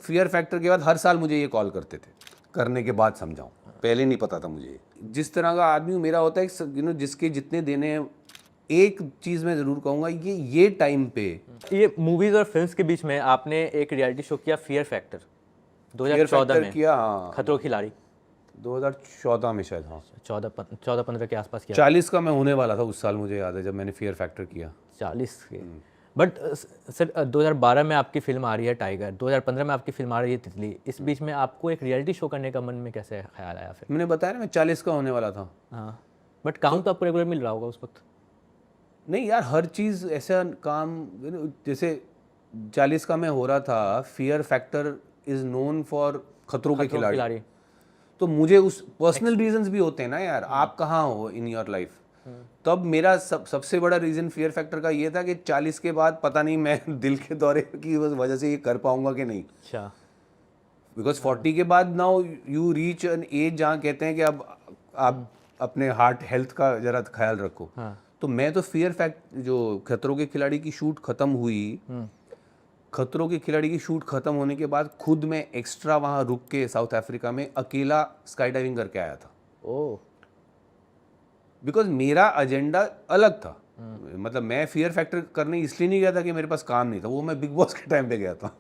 Fear factor के बाद हर साल मुझे ये कॉल करते थे, करने के बाद समझाऊं, पहले नहीं पता था मुझे। जिस तरह का आदमी मेरा होता है जिसके जितने देने हैं, एक चीज़ मैं ज़रूर कहूँगा, ये टाइम पे ये मूवीज और फिल्म्स के बीच में आपने एक रियलिटी शो किया फियर फैक्टर फियर 2014 फैक्टर में, किया। हाँ, खतरों के खिलाड़ी 2014 में शायद। हाँ, 14-15 के आसपास किया। 40 का मैं होने वाला था उस साल, मुझे याद है जब मैंने फियर फैक्टर किया। 40 के। बट सर 2012 में आपकी फिल्म आ रही है टाइगर, 2015 में आपकी फिल्म आ रही है तितली, इस बीच में आपको एक रियलिटी शो करने का मन में कैसे ख्याल आया फिर? मैंने बताया ना मैं 40 का होने वाला था। हाँ, बट काम तो आपको रेगुलर मिल रहा होगा उस वक्त। नहीं यार, हर चीज़ ऐसा काम जैसे 40 का मैं हो रहा था, fear factor is known for खतरों के खिलाड़ी। तो मुझे उस पर्सनल रीजंस भी होते हैं ना यार, आप कहाँ हो इन योर लाइफ। तब मेरा सबसे बड़ा रीज़न फियर फैक्टर का ये था कि 40 के बाद पता नहीं मैं दिल के दौरे की वजह से ये कर पाऊंगा कि नहीं। अच्छा। बिकॉज 40 के बाद now you reach an age जहाँ कहते हैं कि अब आप अपने हार्ट हेल्थ का जरा ख्याल रखो। हाँ। तो मैं तो फियर फैक्ट जो खतरों के खिलाड़ी की शूट खत्म हुई, खतरों के खिलाड़ी की शूट खत्म होने के बाद खुद मैं एक्स्ट्रा वहाँ रुक के साउथ अफ्रीका में अकेला स्काई डाइविंग करके आया था। ओह। बिकॉज मेरा एजेंडा अलग था। मतलब मैं फियर फैक्टर करने इसलिए नहीं गया था कि मेरे पास काम नहीं था, वो मैं बिग बॉस के टाइम पे गया था।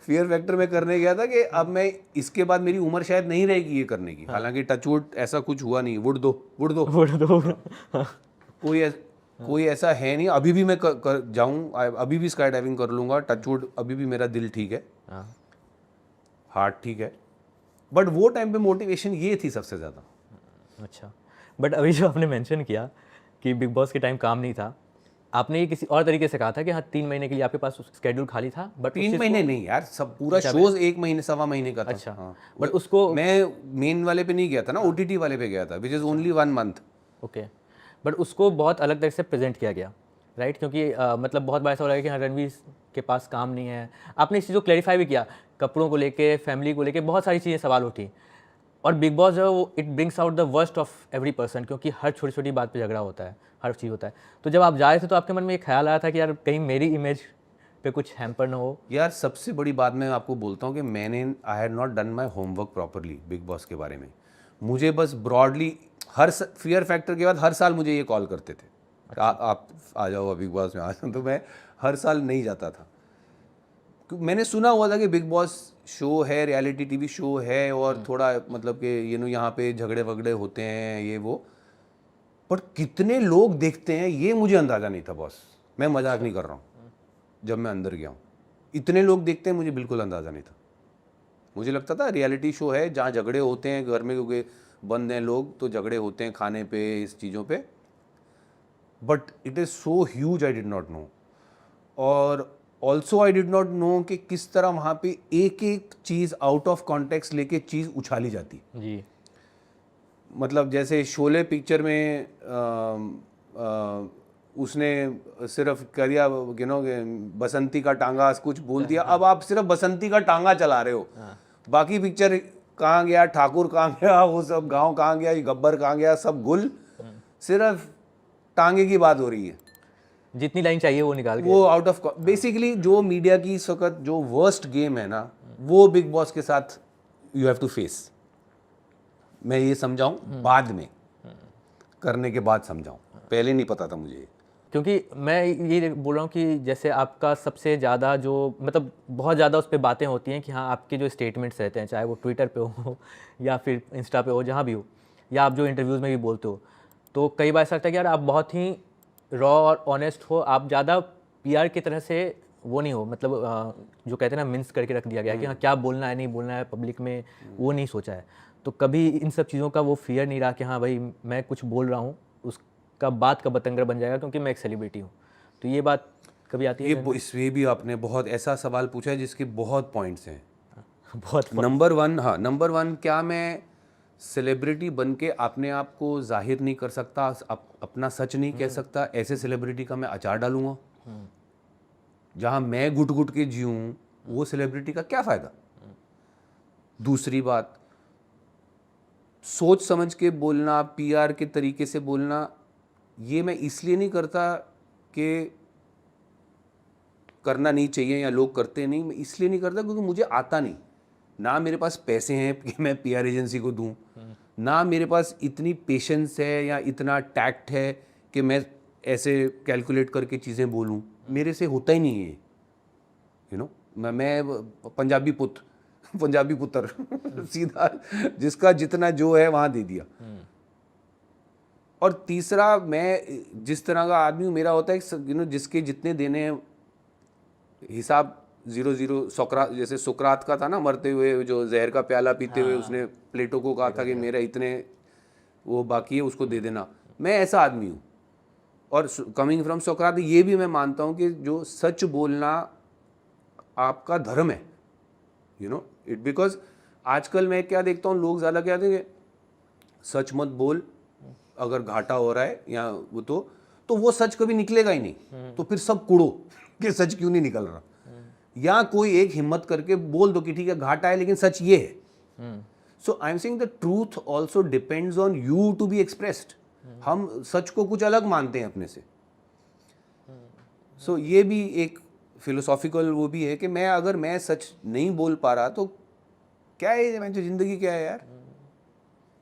फियर फैक्टर में करने गया था कि अब मैं इसके बाद मेरी उम्र शायद नहीं रहेगी ये करने की। हालांकि टचवुड ऐसा कुछ हुआ नहीं, वुड दो कोई ऐसा है नहीं। अभी भी मैं जाऊं, अभी भी स्काई डाइविंग कर लूंगा, टचवुड, अभी भी मेरा दिल ठीक है, हार्ट ठीक है। बट वो टाइम पे मोटिवेशन ये थी सबसे ज़्यादा। अच्छा, बट अभी जो आपने मेंशन किया कि बिग बॉस के टाइम काम नहीं था, आपने ये किसी और तरीके से कहा था कि हाँ 3 महीने के लिए आपके पास स्केड्यूल खाली था, बट 3 महीने नहीं यार, सब पूरा शोज 1 महीने सवा महीने का था। अच्छा। हाँ। बट उसको मैं मेन वाले पे नहीं गया था ना, ओटीटी वाले पे गया था, which is only 1 month. Okay, but उसको बहुत अलग तरह से प्रेजेंट किया गया, राइट? क्योंकि मतलब बहुत बार ऐसा हो रहा है कि हाँ रणवीर के पास काम नहीं है। आपने इस चीज़ को क्लैरिफाई भी किया, कपड़ों को लेके, फैमिली को लेके बहुत सारी चीज़ें सवाल उठी। और बिग बॉस जो है वो it brings out the worst of every person, क्योंकि हर छोटी छोटी बात पे झगड़ा होता है, हर चीज़ होता है। तो जब आप जा रहे थे तो आपके मन में एक ख्याल आया था कि यार कहीं मेरी इमेज पे कुछ हैम्पर ना हो? यार सबसे बड़ी बात मैं आपको बोलता हूँ कि I had not done my homework properly big boss के बारे में। मुझे बस ब्रॉडली फियर फैक्टर के बाद हर साल मुझे ये कॉल करते थे। अच्छा। आप आ जाओ बिग बॉस में, आ जाओ। तो मैं हर साल नहीं जाता था। मैंने सुना हुआ था कि बिग बॉस शो है, रियलिटी टीवी शो है, और थोड़ा मतलब कि यहाँ पे झगड़े वगड़े होते हैं ये वो। पर कितने लोग देखते हैं ये मुझे अंदाज़ा नहीं था बॉस, मैं मजाक नहीं कर रहा हूँ। जब मैं अंदर गया हूँ, इतने लोग देखते हैं मुझे बिल्कुल अंदाज़ा नहीं था। मुझे लगता था रियलिटी शो है जहाँ झगड़े होते हैं, घर में क्योंकि बंद हैं लोग तो झगड़े होते हैं खाने पे, इस चीज़ों पे। But it is so huge, I did not know. और also I did not know कि किस तरह वहाँ पे एक एक चीज़ आउट ऑफ कॉन्टेक्स्ट लेके चीज़ उछाली जाती जी। मतलब जैसे शोले पिक्चर में उसने सिर्फ कर दिया बसंती का टांगा कुछ बोल दिया, अब आप सिर्फ बसंती का टांगा चला रहे हो। बाकी पिक्चर कहाँ गया, ठाकुर कहाँ गया, वो सब गांव कहाँ गया, ये गब्बर कहाँ गया, सब गुल, सिर्फ टांगे की बात हो रही है। जितनी लाइन चाहिए वो निकाल के वो आउट ऑफ बेसिकली जो मीडिया की इस वक्त जो वर्स्ट गेम है ना, वो बिग बॉस के साथ यू हैव टू फेस। मैं ये समझाऊं बाद में, करने के बाद समझाऊं, पहले नहीं पता था मुझे। क्योंकि मैं ये बोल रहा हूँ कि जैसे आपका सबसे ज़्यादा जो मतलब बहुत ज़्यादा उस पर बातें होती हैं कि हाँ आपके जो स्टेटमेंट्स रहते हैं, चाहे वो ट्विटर पे हो या फिर इंस्टा पे हो, जहाँ भी हो, या आप जो इंटरव्यूज़ में भी बोलते हो, तो कई बार ऐसा लगता है कि यार आप बहुत ही रॉ और ऑनेस्ट हो, आप ज़्यादा पीआर की तरह से वो नहीं हो, मतलब जो कहते हैं ना मिन्स करके रख दिया गया कि हाँ क्या बोलना है नहीं बोलना है पब्लिक में, वो नहीं सोचा है। तो कभी इन सब चीज़ों का वो फियर नहीं रहा कि हाँ भाई मैं कुछ बोल रहा हूँ उसका बात का बतंगड़ बन जाएगा क्योंकि मैं एक सेलिब्रिटी हूँ? तो ये बात कभी आती है? इसमें भी आपने बहुत ऐसा सवाल पूछा है जिसके बहुत पॉइंट्स हैं। बहुत नंबर वन, क्या मैं सेलिब्रिटी बन के अपने आप को जाहिर नहीं कर सकता, अपना सच नहीं कह सकता? ऐसे सेलिब्रिटी का मैं अचार डालूंगा? जहां मैं घुट घुट के जीऊं, वो सेलिब्रिटी का क्या फायदा? दूसरी बात, सोच समझ के बोलना, पीआर के तरीके से बोलना, ये मैं इसलिए नहीं करता कि करना नहीं चाहिए या लोग करते नहीं, मैं इसलिए नहीं करता क्योंकि मुझे आता नहीं। ना मेरे पास पैसे हैं कि मैं पीआर एजेंसी को दूं, ना मेरे पास इतनी पेशेंस है या इतना टैक्ट है कि मैं ऐसे कैलकुलेट करके चीज़ें बोलूं। मेरे से होता ही नहीं है, यू नो। मैं पंजाबी पंजाबी पुत्र सीधा जिसका जितना जो है वहाँ दे दिया। और तीसरा, मैं जिस तरह का आदमी हूँ, मेरा होता है यू नो जिसके जितने देने हैं हिसाब 0-0। सोक्रात, जैसे सुकरात का था ना, मरते हुए जो जहर का प्याला पीते हुए उसने प्लेटो को कहा था कि मेरा इतने वो बाकी है, उसको दे देना। मैं ऐसा आदमी हूँ। और कमिंग फ्रॉम सोक्रात, ये भी मैं मानता हूँ कि जो सच बोलना आपका धर्म है, यू नो इट। बिकॉज आजकल मैं क्या देखता हूँ, लोग ज़्यादा क्या कहते हैं, सच मत बोल, अगर घाटा हो रहा है या वो तो वो सच कभी निकलेगा ही नहीं। तो फिर सब कुड़ो कि सच क्यों नहीं निकल रहा। या कोई एक हिम्मत करके बोल दो कि ठीक है घाटा है लेकिन सच ये है। So I am saying the truth also depends on you to be expressed. हम सच को कुछ अलग मानते हैं अपने से। सो ये भी एक फिलोसॉफिकल वो भी है कि अगर मैं सच नहीं बोल पा रहा तो क्या है, मैं जो जिंदगी क्या है यार।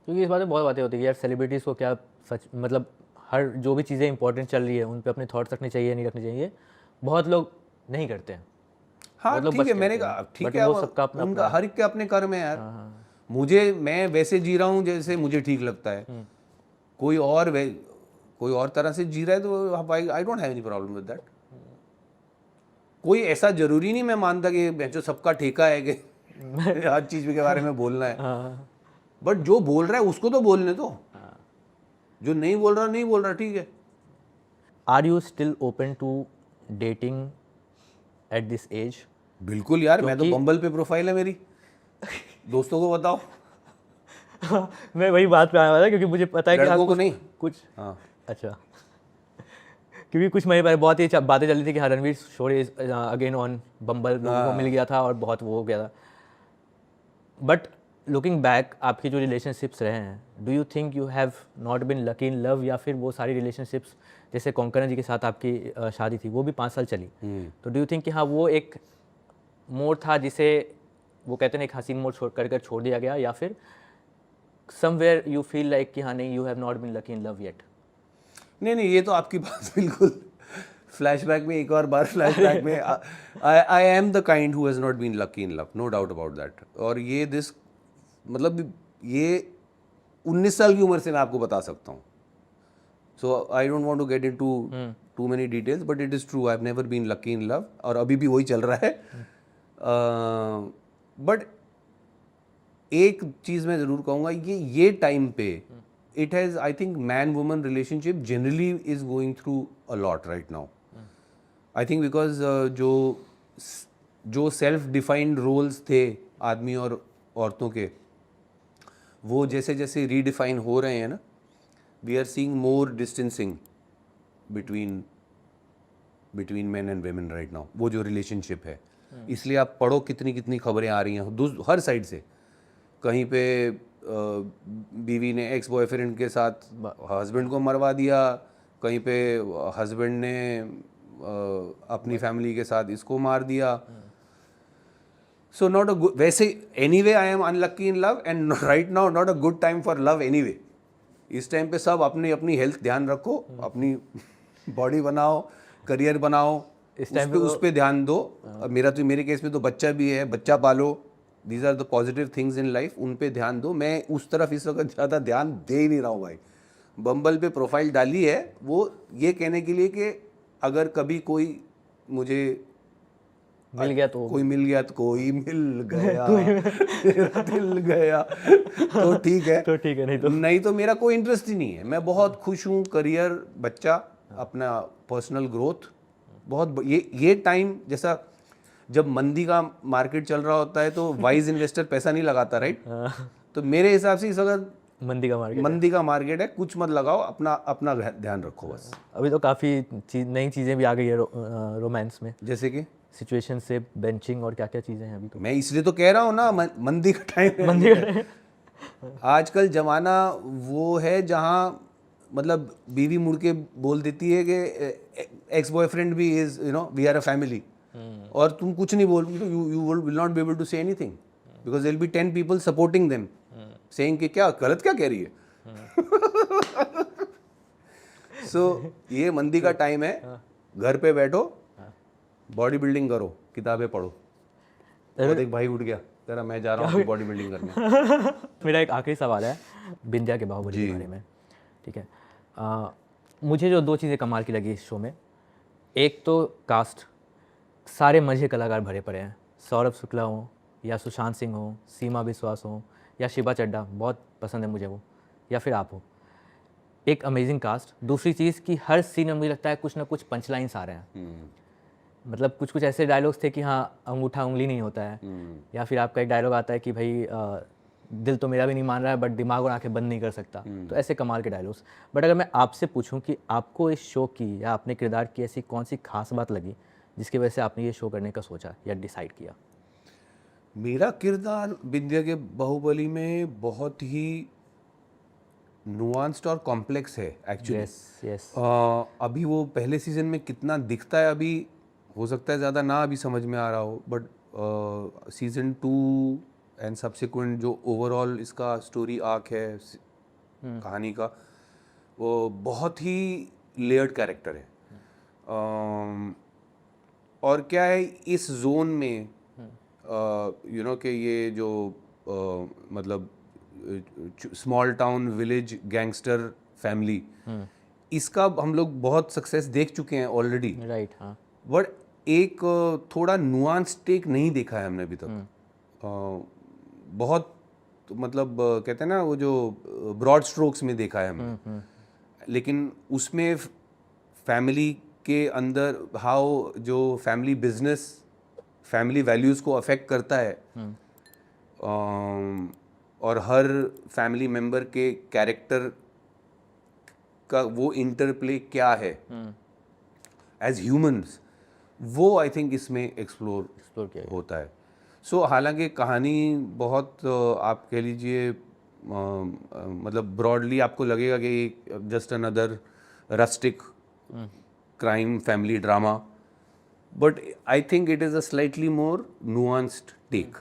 क्योंकि इस बात में बहुत बातें होती है कि यार सेलिब्रिटीज़ को क्या सच, मतलब हर जो भी चीज़ें इंपॉर्टेंट चल रही है उन पे अपने थॉट्स रखने चाहिए, नहीं रखने चाहिए, बहुत लोग नहीं करते हैं। हाँ ठीक है, मैंने कहा ठीक है, वो सबका अपना उनका हर एक के अपने कर्म है यार। मैं वैसे जी रहा हूँ जैसे मुझे ठीक लगता है। कोई और तरह से जी रहा है तो I don't have any problem with that. कोई ऐसा जरूरी नहीं मैं मानता कि जो सबका ठेका है कि हर चीज के बारे में बोलना है। बट जो बोल रहा है उसको तो बोलने दो, जो नहीं बोल रहा ठीक है। Are you still open to dating at this age? बिल्कुल यार, मैं तो बम्बल पे प्रोफाइल है मेरी, दोस्तों को बताओ। मैं वही बात पे आया हुआ था क्योंकि मुझे पता है कि लड़कों को नहीं कुछ हाँ। अच्छा, क्योंकि कुछ महीने पहले बहुत ही बातें चल रही थी कि रणवीर शोरे अगेन ऑन बम्बल, लोगों को मिल गया था और बहुत वो हो गया था। बट लुकिंग बैक, आपके जो रिलेशनशिप्स रहे हैं, do you think you have not been lucky in love, या फिर वो सारी रिलेशनशिप्स, जैसे कोंकणा जी के साथ आपकी शादी थी वो भी 5 साल चली, तो डू यू थिंक कि हाँ वो एक मोड़ था जिसे वो कहते हैं एक हसीन मोड़ छोड़ दिया गया, या फिर समवेयर यू फील लाइक कि हाँ नहीं, you have not been lucky in love yet? नहीं, ये तो आपकी बात बिल्कुल फ्लैशबैक में, एक और बार फ्लैशबैक में I am the kind who has not been lucky in love, no doubt about that. और ये मतलब ये 19 साल की उम्र से मैं आपको बता सकता हूँ। So I don't want to get into too many details, but it is true, I have never been lucky in love, और अभी भी वही चल रहा है। बट एक चीज़ मैं ज़रूर कहूँगा, ये टाइम पे it has, I think man woman relationship generally is going through a lot right now. I think because जो self defined roles थे आदमी और औरतों के, वो जैसे जैसे redefine हो रहे हैं ना, we are seeing more distancing between men and women right now, वो जो relationship है। इसलिए आप पढ़ो कितनी खबरें आ रही हैं हर साइड से। कहीं पे बीवी ने एक्स बॉयफ्रेंड के साथ हस्बैंड को मरवा दिया, कहीं पे हस्बैंड ने अपनी फैमिली के साथ इसको मार दिया। सो नॉट अ गुड, वैसे anyway I am unlucky in love and right now not a good time for love anyway. इस टाइम पे सब अपनी हेल्थ ध्यान रखो, अपनी बॉडी बनाओ, करियर बनाओ, उस पे ध्यान दो। मेरे केस में तो बच्चा भी है, बच्चा पालो, these are the positive things in life, उन पे ध्यान दो। मैं उस तरफ इस वक्त ज़्यादा ध्यान दे ही नहीं रहा हूँ भाई। बम्बल पे प्रोफाइल डाली है वो ये कहने के लिए कि अगर कभी कोई मुझे मिल गया तो कोई मिल गया मेरा दिल गया तो ठीक है, तो ठीक है, नहीं तो मेरा कोई इंटरेस्ट ही नहीं है। मैं बहुत खुश हूँ, करियर, बच्चा, अपना पर्सनल ग्रोथ, बहुत ये टाइम, जैसा जब मंदी का मार्केट चल रहा होता है तो वाइज इन्वेस्टर पैसा नहीं लगाता, राइट? तो मेरे हिसाब से इस वक्त मंदी का मार्केट है, कुछ मत लगाओ, अपना ध्यान रखो बस। अभी तो काफ़ी नई चीज़ें भी आ गई है रोमांस में, जैसे कि सिचुएशन से बेंचिंग और क्या क्या चीज़ें हैं अभी तो। मैं इसलिए तो कह रहा हूँ ना, मंदी का टाइम है। आजकल जमाना वो है जहाँ मतलब बीवी मुड़ के बोल देती है कि एक्स बॉयफ्रेंड भी is we are a family. और तुम कुछ नहीं बोल, you will not be able to say anything because there will be 10 people supporting them saying कि क्या गलत क्या कह रही है. सो ये मंदी का टाइम है, घर पे बैठो, बॉडी बिल्डिंग करो, किताबें पढ़ो. और एक भाई उठ गया तेरा, मैं जा रहा हूँ बॉडी बिल्डिंग करने. मेरा एक आखिरी सवाल है बिंदिया के बाहुबली के बारे में. ठीक है, मुझे जो 2 चीज़ें कमाल की लगी इस शो में, एक तो कास्ट, सारे मजे कलाकार भरे पड़े हैं. सौरभ शुक्ला हो या सुशांत सिंह हो, सीमा विश्वास हो या शिवा चड्डा, बहुत पसंद है मुझे वो, या फिर आप हो. एक अमेजिंग कास्ट. दूसरी चीज़ कि हर सीन में मुझे लगता है कुछ ना कुछ पंच लाइन्स आ रहे हैं. मतलब कुछ कुछ ऐसे डायलॉग्स थे कि हाँ अंगूठा उंगली नहीं होता है, या फिर आपका एक डायलॉग आता है कि भाई दिल तो मेरा भी नहीं मान रहा है बट दिमाग और आंखें बंद नहीं कर सकता. तो ऐसे कमाल के डायलॉग्स. बट अगर मैं आपसे पूछूं कि आपको इस शो की या अपने किरदार की ऐसी कौन सी खास बात लगी जिसकी वजह से आपने ये शो करने का सोचा या डिसाइड किया? मेरा किरदार बिंदिया के बाहुबली में बहुत ही नुआंस्ड और कॉम्प्लेक्स है एक्चुअली. यस. अभी वो पहले सीजन में कितना दिखता है अभी हो सकता है ज़्यादा ना अभी समझ में आ रहा हो, बट सीजन 2 एंड सब्सिक्वेंट जो ओवरऑल इसका स्टोरी आर्क है कहानी का, वो बहुत ही लेयर्ड कैरेक्टर है. और क्या है इस जोन में यू नो कि ये जो मतलब small town village gangster family, इसका हम लोग बहुत सक्सेस देख चुके हैं ऑलरेडी. राइट. हाँ. बट एक थोड़ा नुआंस टेक नहीं देखा है हमने अभी तक. बहुत मतलब कहते हैं ना वो जो ब्रॉड स्ट्रोक्स में देखा है हमने. लेकिन उसमें फैमिली के अंदर हाउ जो फैमिली बिजनेस फैमिली वैल्यूज़ को अफेक्ट करता है, और हर फैमिली मेंबर के कैरेक्टर का वो इंटरप्ले क्या है एज ह्यूमंस, वो आई थिंक इसमें एक्सप्लोर किया होता है. सो हालांकि कहानी बहुत आप कह लीजिए मतलब ब्रॉडली आपको लगेगा कि just another rustic crime family drama, but I think it is a slightly more nuanced take.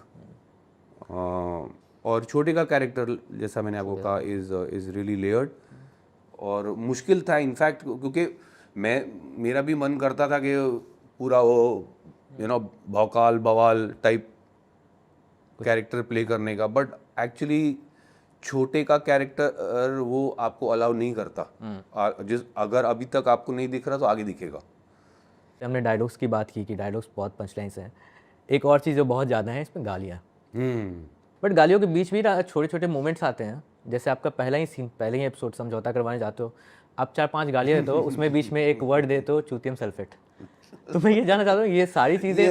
और छोटे का कैरेक्टर जैसा मैंने आपको कहा इज़ रियली लेयर्ड और मुश्किल था इनफैक्ट, क्योंकि मेरा भी मन करता था कि पूरा वो भौकाल बवाल टाइप कैरेक्टर प्ले करने का, बट एक्चुअली छोटे का कैरेक्टर वो आपको अलाउ नहीं करता. अगर अभी तक आपको नहीं दिख रहा तो आगे दिखेगा. हमने डायलॉग्स की बात की कि डायलॉग्स बहुत पंचलाइंस हैं. एक और चीज़ जो बहुत ज़्यादा है इसमें गालियाँ. बट गालियों के बीच भी छोटे छोटे मोमेंट्स आते हैं. जैसे आपका पहला ही एपिसोड समझौता करवाने जाते हो, आप 4-5 गालियाँ देते हो, उसमें बीच में एक वर्ड देते हो चूतियम सल्फेट. तो मैं ये जानना चाहता हूँ ये सारी चीज़ें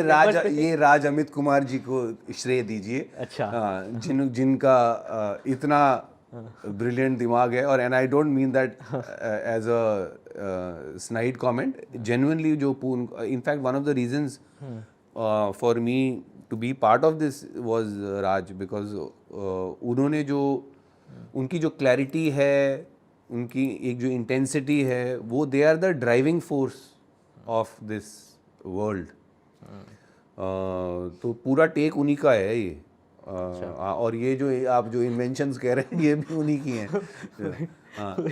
ये राज अमित कुमार जी को श्रेय दीजिए. अच्छा. जिनका इतना ब्रिलियंट दिमाग है. और and I don't mean that as a snide comment, genuinely जो in fact one of the reasons for me to be part of this was Raj, because उन्होंने जो उनकी जो क्लैरिटी है, उनकी एक जो इंटेंसिटी है, वो they are the driving force of this world. तो पूरा टेक उन्हीं का है ये. और ये जो आप जो इन्वेंशंस कह रहे हैं ये भी उन्हीं की हैं.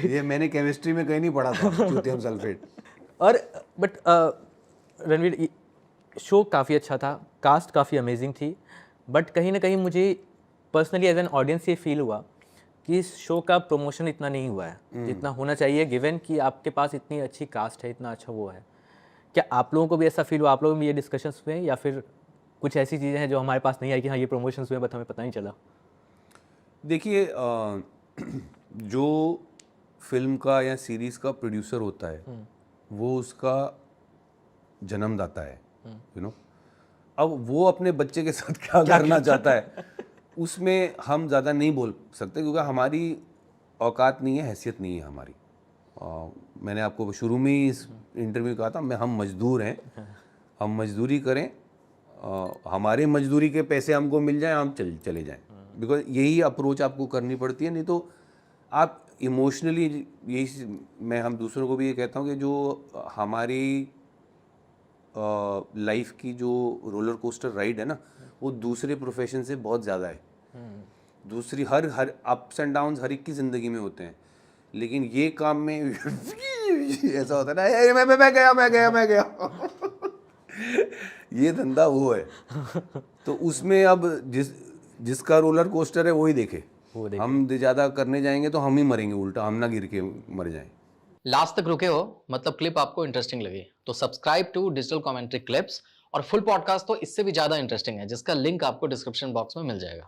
ये मैंने केमिस्ट्री में कहीं नहीं पढ़ा था चूतियम सल्फेट. और बट रणवीर, शो काफ़ी अच्छा था, कास्ट काफ़ी अमेजिंग थी, बट कहीं ना कहीं मुझे पर्सनली एज एन ऑडियंस ये फील हुआ कि इस शो का प्रमोशन इतना नहीं हुआ है जितना होना चाहिए, गिवन कि आपके पास इतनी अच्छी कास्ट है, इतना अच्छा वो है. क्या आप लोगों को भी ऐसा फील हुआ, आप लोगों में ये डिस्कशंस हुए, या फिर कुछ ऐसी चीज़ें हैं जो हमारे पास नहीं आई कि हाँ ये प्रमोशंस हुए बट हमें पता नहीं चला? देखिए जो फिल्म का या सीरीज़ का प्रोड्यूसर होता है वो उसका जन्मदाता है, यू नो. अब वो अपने बच्चे के साथ क्या करना चाहता है उसमें हम ज़्यादा नहीं बोल सकते, क्योंकि हमारी औकात नहीं है, हैसियत नहीं है हमारी. मैंने आपको शुरू में ही इस इंटरव्यू कहा था, हम मजदूर हैं, हम मजदूरी करें, हमारे मजदूरी के पैसे हमको मिल जाएं, हम चले जाएं. बिकॉज यही अप्रोच आपको करनी पड़ती है, नहीं तो आप इमोशनली, यही हम दूसरों को भी ये कहता हूँ कि जो हमारी लाइफ की जो रोलर कोस्टर राइड है ना, वो दूसरे प्रोफेशन से बहुत ज़्यादा है। दूसरी हर हर अप्स एंड डाउन्स हर एक की ज़िंदगी में होते हैं, लेकिन ये काम में ऐसा होता है ना, "ए, मैं गया ये धंधा वो है। तो उसमें अब जिसका रोलर कोस्टर है वही देखे। वो देखे। हम ज़्यादा करने जाएंगे तो हम ही मरेंगे उल्टा, हम ना गिर के मर जाएं। लास्ट तक रुके हो, मतलब क्लिप आपको इंटरेस्टिंग लगी, तो subscribe to digital commentary clips. और फुल पॉडकास्ट तो इससे भी ज्यादा इंटरेस्टिंग है, जिसका लिंक आपको डिस्क्रिप्शन बॉक्स में मिल जाएगा।